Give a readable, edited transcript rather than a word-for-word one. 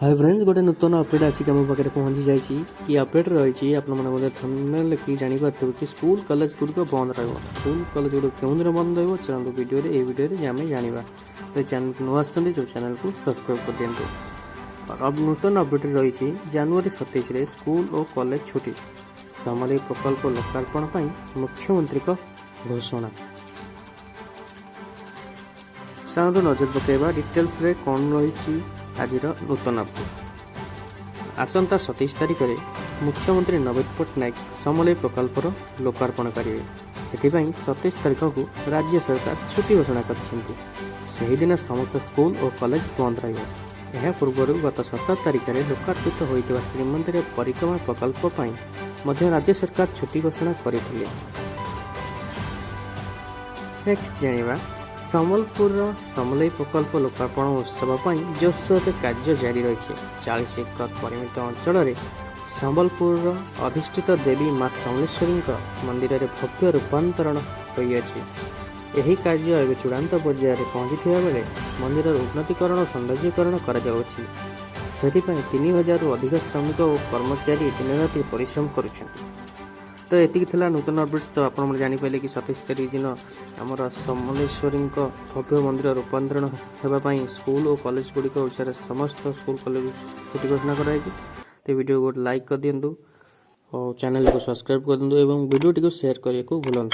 Hi friends गोटे नूतन update आसिक आम पाखे पहुंची जाइए अपडेट रही आपने थंबनेल लिखी जापारे कि स्कूल कॉलेज गुड़िक बंद स्कूल कॉलेज गुड़िक क्यों दिन बंद चलते वीडियो आम जाना तो चैनल को नुआ जो चैनल को सब्सक्राइब कर दिखाँ। अब नूतन अपडेट रही जनवरी 27 स्कूल और कॉलेज छुट्टी समरी प्रकल्प लोकार्पण मुख्यमंत्री घोषणा। साधारणतः नजर पकड़ा डिटेल्स रे कौन रही आज नूतन अपडेट। आसंता 27 तारिख में मुख्यमंत्री नवीन पट्टनायक समलेई प्रकल्पर लोकार्पण करेंगे। से 27 तारिख को राज्य सरकार छुट्टी घोषणा कर समस्त स्कूल और कॉलेज बंद रहा। पूर्व गत 17 तारिख में लोकार्पित होता श्रीमंदिर परिक्रमा प्रकल्प राज्य सरकार छुट्टी घोषणा करते। नेक्स्ट जानिबा सम्बलपुर समलेई प्रकल्प लोकार्पण उत्सव पर जोरसोर कार्य जारी रही। 40 एकर परिमित अंचल सम्बलपुर अधिष्ठित देवी माँ समलेश्वरी मंदिर में भव्य रूपांतरण होती। कार्य एवं चूड़ांत पर्यायर पहुंची बेले मंदिर उन्नतीकरण और सौंदर्यीकरण कर 3000 अधिक श्रमिक और कर्मचारी दिन राति परिश्रम करुछन। तो ये था नूतन अपडेट्स। तो आप जापारे कि 27 तारिख दिन आमर समलेश्वरी भव्य मंदिर रूपांतरण होगापी स्कूल और कॉलेज गुड़िक ओडिशार समस्त स्कूल कॉलेज छुट्टी घोषणा कराई। तो वीडियो को लाइक कर दिंतु और चैनल को सब्सक्राइब कर दिंतु और वीडियो टी शेयर करने को भूलु।